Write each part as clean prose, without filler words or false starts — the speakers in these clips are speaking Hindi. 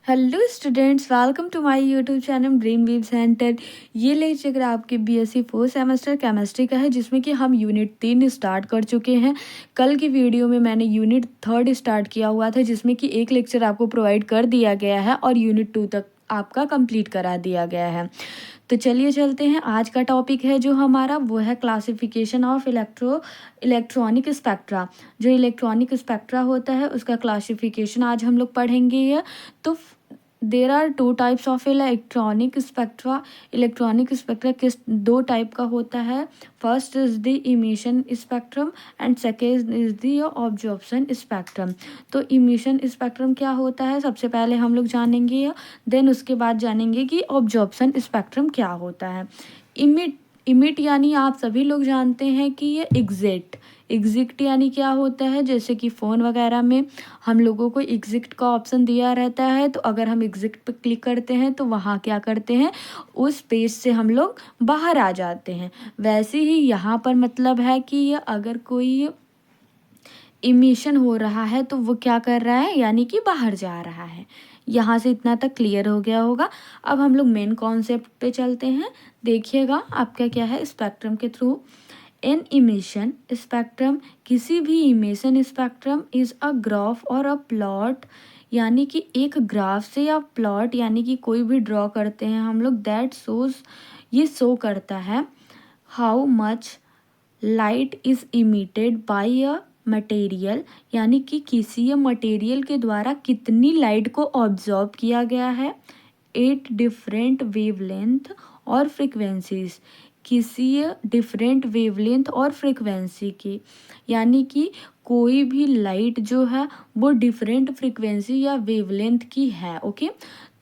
Hello students, welcome to my YouTube channel green weave centre. ये लेक्चर आपके बीएससी फोर्थ सेमेस्टर केमिस्ट्री का है, जिसमें कि हम यूनिट 3 स्टार्ट कर चुके हैं। कल की वीडियो में मैंने यूनिट 3 स्टार्ट किया हुआ था, जिसमें कि एक लेक्चर आपको प्रोवाइड कर दिया गया है और यूनिट 2 तक आपका कंप्लीट करा दिया गया है। तो चलिए चलते हैं। आज का टॉपिक है जो हमारा, वो है क्लासिफिकेशन ऑफ इलेक्ट्रॉनिक स्पेक्ट्रा। जो इलेक्ट्रॉनिक स्पेक्ट्रा होता है उसका क्लासिफिकेशन आज हम लोग पढ़ेंगे। तो there are two types of electronic spectra. Electronic spectra किस दो टाइप का होता है। First is the emission spectrum and second is the absorption spectrum. तो इमिशन स्पेक्ट्रम क्या होता है सबसे पहले हम लोग जानेंगे, देन उसके बाद जानेंगे कि ऑब्जॉर्प्शन स्पेक्ट्रम क्या होता है। इमिट इमिट यानी आप सभी लोग जानते हैं कि ये एग्जिट यानी क्या होता है। जैसे कि फ़ोन वगैरह में हम लोगों को एग्जिट का ऑप्शन दिया रहता है, तो अगर हम एग्जिट पर क्लिक करते हैं तो वहाँ क्या करते हैं, उस पेज से हम लोग बाहर आ जाते हैं। वैसे ही यहाँ पर मतलब है कि ये अगर कोई इमिशन हो रहा है तो वो क्या कर रहा है, यानी कि बाहर जा रहा है। यहाँ से इतना तक क्लियर हो गया होगा। अब हम लोग मेन कॉन्सेप्ट पे चलते हैं। देखिएगा आपका क्या है स्पेक्ट्रम के थ्रू। एन इमिशन स्पेक्ट्रम, किसी भी emission spectrum is a graph और अ प्लॉट, यानी कि एक ग्राफ से या प्लॉट यानी कि कोई भी ड्रॉ करते हैं हम लोग, दैट शोज, ये शो करता है how much light is emitted by a material, यानी कि किसी मटेरियल के द्वारा कितनी लाइट को ऑब्जॉर्ब किया गया है। 8 डिफरेंट वेवलेंथ और फ्रिक्वेंसीज, किसी डिफरेंट वेवलेंथ और फ्रिक्वेंसी की, यानी कि कोई भी लाइट जो है वो डिफरेंट फ्रिक्वेंसी या वेवलेंथ की है। ओके,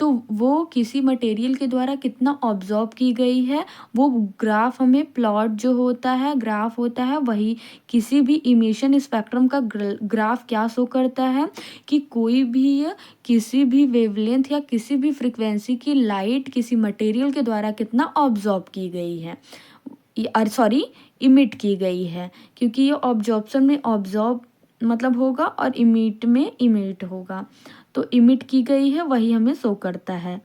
तो वो किसी मटेरियल के द्वारा कितना ऑब्जॉर्ब की गई है, वो ग्राफ हमें, प्लॉट जो होता है, ग्राफ होता है, वही किसी भी इमिशन स्पेक्ट्रम का ग्राफ क्या शो करता है कि कोई भी किसी भी वेवलेंथ या किसी भी फ्रिक्वेंसी की लाइट किसी मटेरियल के द्वारा कितना ऑब्जॉर्ब की गई है, सॉरी इमिट की गई है, क्योंकि ये ऑब्जॉर्प्शन में ऑब्जॉर्ब मतलब होगा और इमिट में इमिट होगा। तो इमिट की गई है वही हमें शो करता है।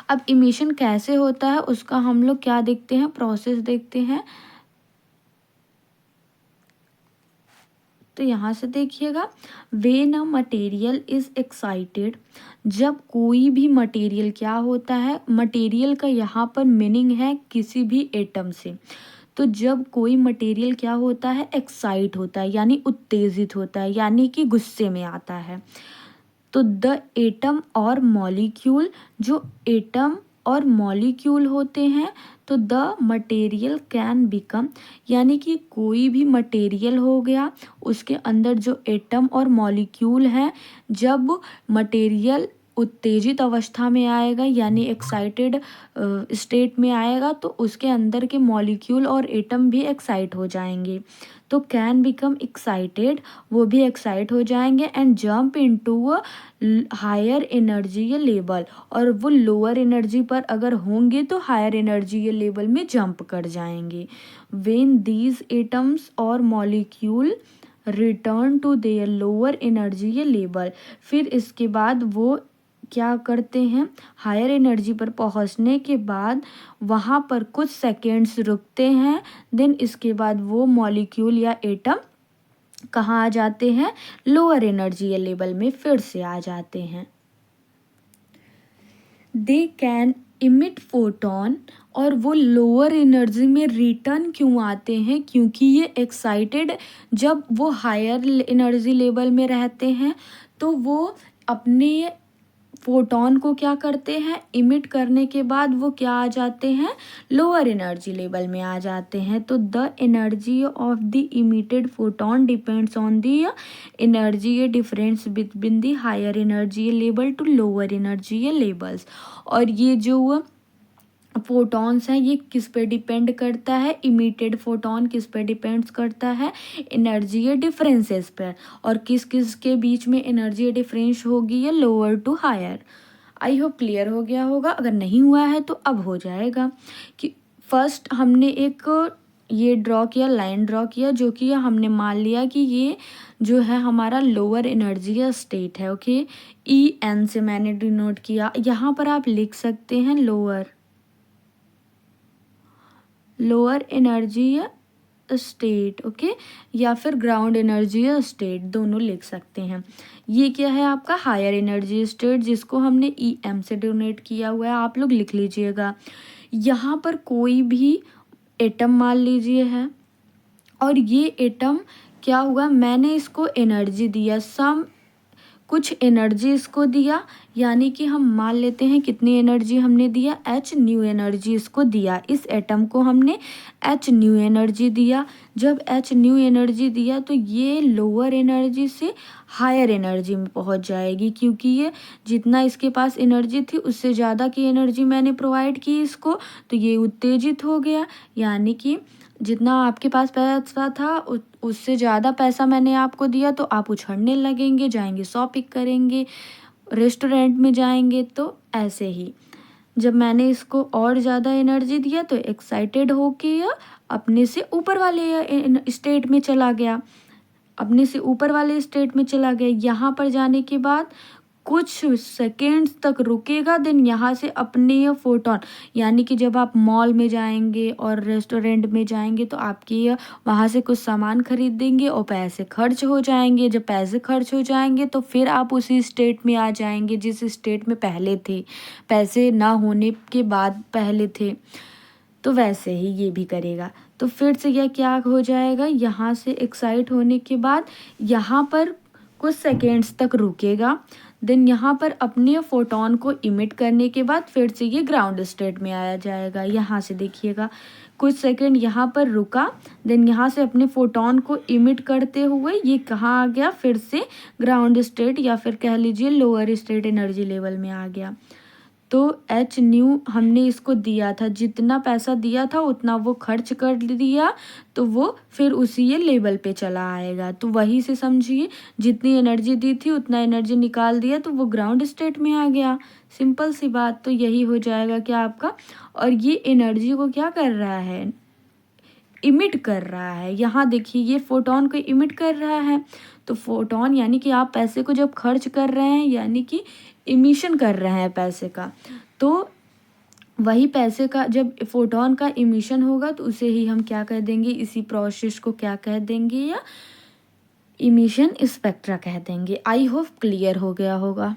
अब इमिशन कैसे होता है उसका हम लोग क्या देखते हैं, प्रोसेस देखते हैं। तो यहाँ से देखिएगा, when a material is excited, जब कोई भी मटेरियल क्या होता है, मटेरियल का यहाँ पर मीनिंग है किसी भी एटम से। तो जब कोई मटेरियल क्या होता है, एक्साइट होता है यानी उत्तेजित होता है, यानी कि गुस्से में आता है, तो द एटम और मॉलिक्यूल, जो एटम और मॉलिक्यूल होते हैं, तो द मटेरियल कैन बिकम, यानी कि कोई भी मटेरियल हो गया उसके अंदर जो एटम और मॉलिक्यूल हैं, जब मटेरियल उत्तेजित अवस्था में आएगा यानी एक्साइटेड स्टेट में आएगा, तो उसके अंदर के मॉलिक्यूल और एटम भी एक्साइट हो जाएंगे। तो कैन बिकम एक्साइटेड, वो भी एक्साइट हो जाएंगे and jump into higher energy level, और वो लोअर एनर्जी पर अगर होंगे तो हायर एनर्जी लेवल में जंप कर जाएंगे। व्हेन दीज एटम्स और molecule return to their lower energy level, फिर इसके बाद वो क्या करते हैं, हायर एनर्जी पर पहुंचने के बाद वहाँ पर कुछ सेकेंड्स रुकते हैं, देन इसके बाद वो मॉलिक्यूल या एटम कहाँ आ जाते हैं, लोअर एनर्जी लेवल में फिर से आ जाते हैं। दे कैन इमिट फोटोन, और वो लोअर एनर्जी में रिटर्न क्यों आते हैं, क्योंकि ये एक्साइटेड, जब वो हायर एनर्जी लेवल में रहते हैं तो वो अपने फोटोन को क्या करते हैं, इमिट करने के बाद वो क्या आ जाते हैं, लोअर एनर्जी लेवल में आ जाते हैं। तो the energy of the emitted photon depends on the energy difference between the higher energy level to lower energy levels. और ये जो फोटॉन्स हैं ये किस पे डिपेंड करता है, इमिटेड फोटोन किस पे डिपेंड्स करता है, एनर्जी डिफरेंसेस पर, और किस किस के बीच में एनर्जी डिफरेंस होगी, ये lower to higher. I hope clear हो गया होगा, अगर नहीं हुआ है तो अब हो जाएगा। कि फर्स्ट हमने एक ये ड्रॉ किया, लाइन ड्रॉ किया, जो कि हमने मान लिया कि ये जो है हमारा लोअर एनर्जी या स्टेट है। ओके, EN से मैंने डिनोट किया। यहाँ पर आप लिख सकते हैं लोअर एनर्जी या स्टेट। ओके, या फिर ग्राउंड एनर्जी या स्टेट, दोनों लिख सकते हैं। ये क्या है आपका हायर एनर्जी स्टेट, जिसको हमने EM से डोनेट किया हुआ है, आप लोग लिख लीजिएगा। यहाँ पर कोई भी एटम मान लीजिए है, और ये एटम क्या हुआ, मैंने इसको एनर्जी दिया, कुछ एनर्जी इसको दिया, यानी कि हम मान लेते हैं कितनी एनर्जी हमने दिया, H न्यू एनर्जी इसको दिया। इस एटम को हमने H न्यू एनर्जी दिया। जब H न्यू एनर्जी दिया तो ये लोअर एनर्जी से हायर एनर्जी में पहुंच जाएगी, क्योंकि ये जितना इसके पास एनर्जी थी उससे ज़्यादा की एनर्जी मैंने प्रोवाइड की इसको, तो ये उत्तेजित हो गया। यानी कि जितना आपके पास पैसा था उससे ज़्यादा पैसा मैंने आपको दिया, तो आप उछलने लगेंगे, जाएंगे शॉपिंग करेंगे, रेस्टोरेंट में जाएंगे। तो ऐसे ही जब मैंने इसको और ज़्यादा एनर्जी दिया तो एक्साइटेड होके या अपने से ऊपर वाले स्टेट में चला गया, यहाँ पर जाने के बाद कुछ सेकेंड्स तक रुकेगा, देन यहाँ से अपने ये फोटोन, यानी कि जब आप मॉल में जाएंगे और रेस्टोरेंट में जाएंगे तो आपकी वहाँ से कुछ सामान खरीदेंगे और पैसे खर्च हो जाएंगे। जब पैसे खर्च हो जाएंगे तो फिर आप उसी स्टेट में आ जाएंगे जिस स्टेट में पहले थे, पैसे ना होने के बाद पहले थे। तो वैसे ही ये भी करेगा। तो फिर से यह क्या हो जाएगा, यहाँ से एक्साइट होने के बाद यहाँ पर कुछ सेकेंड्स तक रुकेगा, देन यहाँ पर अपने फोटोन को इमिट करने के बाद फिर से ये ग्राउंड स्टेट में आया जाएगा। यहाँ से देखिएगा कुछ सेकंड यहाँ पर रुका, देन यहाँ से अपने फोटोन को इमिट करते हुए ये कहाँ आ गया, फिर से ग्राउंड स्टेट या फिर कह लीजिए लोअर स्टेट एनर्जी लेवल में आ गया। तो H न्यू हमने इसको दिया था, जितना पैसा दिया था उतना वो खर्च कर दिया, तो वो फिर उसी ये लेवल पे चला आएगा। तो वही से समझिए, जितनी एनर्जी दी थी उतना एनर्जी निकाल दिया तो वो ग्राउंड स्टेट में आ गया। सिंपल सी बात। तो यही हो जाएगा क्या आपका, और ये एनर्जी को क्या कर रहा है, इमिट कर रहा है। यहाँ देखिए ये फोटोन को इमिट कर रहा है। तो फोटोन यानी कि आप पैसे को जब खर्च कर रहे हैं यानी कि इमिशन कर रहे हैं पैसे का, तो वही पैसे का जब फोटोन का इमिशन होगा तो उसे ही हम क्या कह देंगे, इसी प्रोसेस को क्या कह देंगे, या इमिशन स्पेक्ट्रा कह देंगे। आई होप क्लियर हो गया होगा।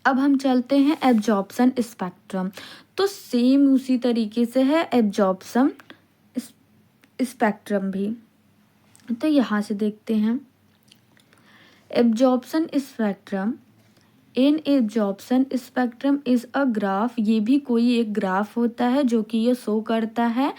अब हम चलते हैं एब्जॉर्प्शन स्पेक्ट्रम। तो सेम उसी तरीके से है एब्जॉर्प्शन स्पेक्ट्रम भी। तो यहाँ से देखते हैं absorption spectrum. In absorption spectrum is a graph, ये भी कोई एक ग्राफ होता है जो कि ये शो करता है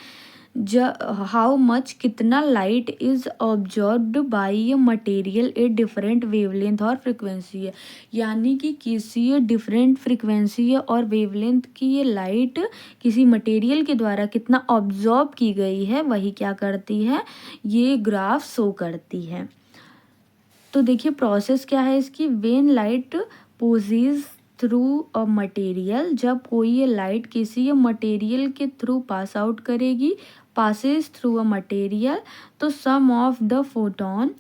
हाउ मच, कितना light is observed by a material a different wavelength और फ्रिक्वेंसी है, यानी कि किसी डिफरेंट फ्रिक्वेंसी और वेवलेंथ की ये लाइट किसी मटेरियल के द्वारा कितना ऑब्जॉर्व की गई है, वही क्या करती है, ये ग्राफ शो करती है। तो देखिए प्रोसेस क्या है इसकी, when light passes through a material, जब कोई ये लाइट किसी मटेरियल के थ्रू पास आउट करेगी, passes through a material, तो some of the photon,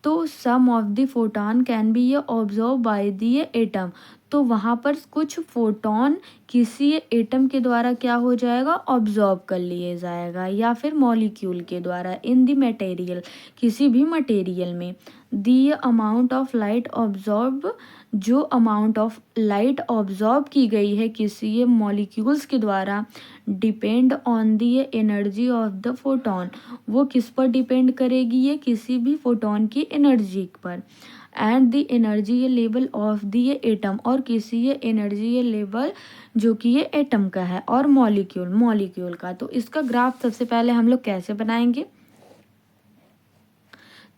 तो some of the photon can be observed by the atom, तो वहाँ पर कुछ फोटोन किसी एटम के द्वारा क्या हो जाएगा, ऑब्जॉर्व कर लिए जाएगा, या फिर मॉलिक्यूल के द्वारा इन द मटेरियल, किसी भी मटेरियल में। The amount of light absorb, जो अमाउंट ऑफ लाइट ऑब्जॉर्व की गई है किसी ये मॉलिक्यूल्स के द्वारा, depend on the energy of the photon, वो किस पर डिपेंड करेगी, ये किसी भी फोटोन की एनर्जी पर, and the energy level of the atom, और किसी ये एनर्जी लेवल जो कि ये एटम का है, और मॉलिक्यूल का। तो इसका ग्राफ सबसे पहले हम लोग कैसे बनाएंगे,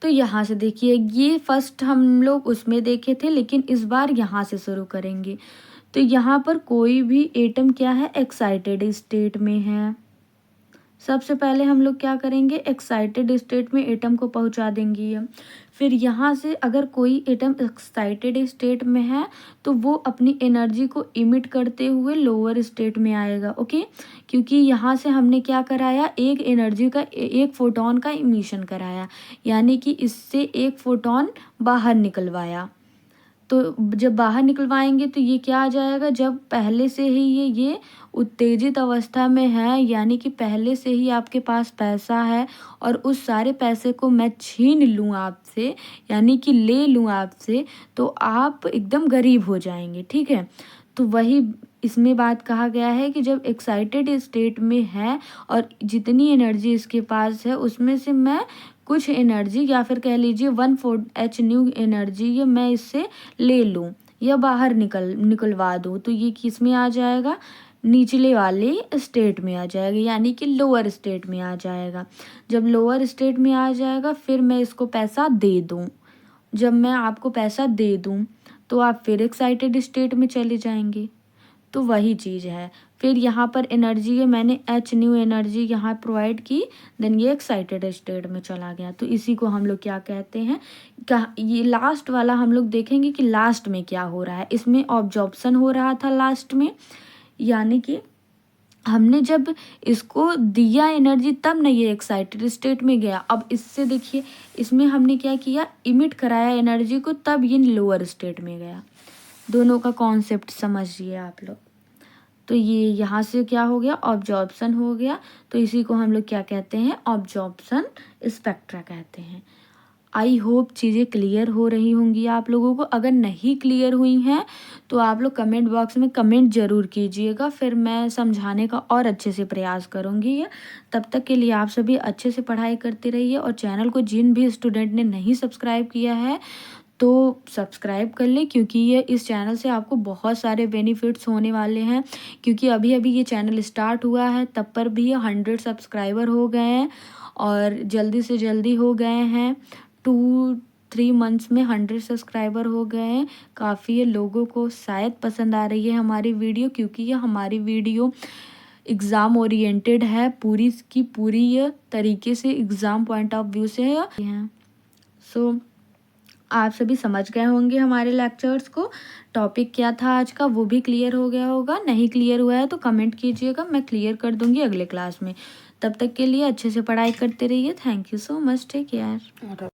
तो यहाँ से देखिए ये फर्स्ट हम लोग उसमें देखे थे, लेकिन इस बार यहाँ से शुरू करेंगे। तो यहाँ पर कोई भी एटम क्या है, एक्साइटेड स्टेट में है। सबसे पहले हम लोग क्या करेंगे, एक्साइटेड स्टेट में एटम को पहुँचा देंगे। फिर यहाँ से अगर कोई एटम एक्साइटेड स्टेट में है तो वो अपनी एनर्जी को इमिट करते हुए लोअर स्टेट में आएगा। ओके, क्योंकि यहाँ से हमने क्या कराया, एक एनर्जी का एक फोटोन का इमिशन कराया, यानी कि इससे एक फोटोन बाहर निकलवाया। तो जब बाहर निकलवाएंगे तो ये क्या आ जाएगा, जब पहले से ही ये उत्तेजित अवस्था में है, यानी कि पहले से ही आपके पास पैसा है और उस सारे पैसे को मैं छीन लूँ आपसे, यानी कि ले लूँ आपसे, तो आप एकदम गरीब हो जाएंगे। ठीक है, तो वही इसमें बात कहा गया है कि जब एक्साइटेड स्टेट में है और जितनी एनर्जी इसके पास है उसमें से मैं कुछ एनर्जी या फिर कह लीजिए 1/4 न्यू एनर्जी ये मैं इससे ले लूँ या बाहर निकलवा दूँ, तो ये किस में आ जाएगा, निचले वाले स्टेट में आ जाएगा, यानी कि लोअर स्टेट में आ जाएगा। जब लोअर स्टेट में आ जाएगा फिर मैं इसको पैसा दे दूँ, जब मैं आपको पैसा दे दूँ तो आप फिर एक्साइटेड स्टेट में चले जाएंगे। तो वही चीज़ है। फिर यहाँ पर एनर्जी है, मैंने एच न्यू एनर्जी यहाँ प्रोवाइड की, देन ये एक्साइटेड स्टेट में चला गया। तो इसी को हम लोग क्या कहते हैं, ये लास्ट वाला हम लोग देखेंगे कि लास्ट में क्या हो रहा है। इसमें ऑब्जॉर्प्शन हो रहा था लास्ट में, यानी कि हमने जब इसको दिया एनर्जी तब नहीं ये एक्साइटेड स्टेट में गया। अब इससे देखिए, इसमें हमने क्या किया, इमिट कराया एनर्जी को, तब ये लोअर स्टेट में गया। दोनों का कॉन्सेप्ट समझिए आप लोग। तो ये यहाँ से क्या हो गया, ऑब्जॉर्प्शन हो गया। तो इसी को हम लोग क्या कहते हैं, ऑब्जॉर्प्शन स्पेक्ट्रा कहते हैं। आई होप चीज़ें क्लियर हो रही होंगी आप लोगों को। अगर नहीं क्लियर हुई हैं तो आप लोग कमेंट बॉक्स में कमेंट ज़रूर कीजिएगा, फिर मैं समझाने का और अच्छे से प्रयास करूँगी। तब तक के लिए आप सभी अच्छे से पढ़ाई करते रहिए, और चैनल को जिन भी स्टूडेंट ने नहीं सब्सक्राइब किया है तो सब्सक्राइब कर ले, क्योंकि ये इस चैनल से आपको बहुत सारे बेनिफिट्स होने वाले हैं। क्योंकि अभी अभी ये चैनल स्टार्ट हुआ है, तब पर भी 100 सब्सक्राइबर हो गए हैं और जल्दी से जल्दी हो गए हैं। 2-3 मंथ्स में 100 सब्सक्राइबर हो गए हैं। काफ़ी लोगों को शायद पसंद आ रही है हमारी वीडियो, क्योंकि ये हमारी वीडियो एग्ज़ाम ओरिएंटेड है, पूरी की पूरी ये तरीके से एग्ज़ाम पॉइंट ऑफ व्यू से है। सो आप सभी समझ गए होंगे हमारे लेक्चर्स को। टॉपिक क्या था आज का वो भी क्लियर हो गया होगा। नहीं क्लियर हुआ है तो कमेंट कीजिएगा, मैं क्लियर कर दूंगी अगले क्लास में। तब तक के लिए अच्छे से पढ़ाई करते रहिए। Thank you so much, take care.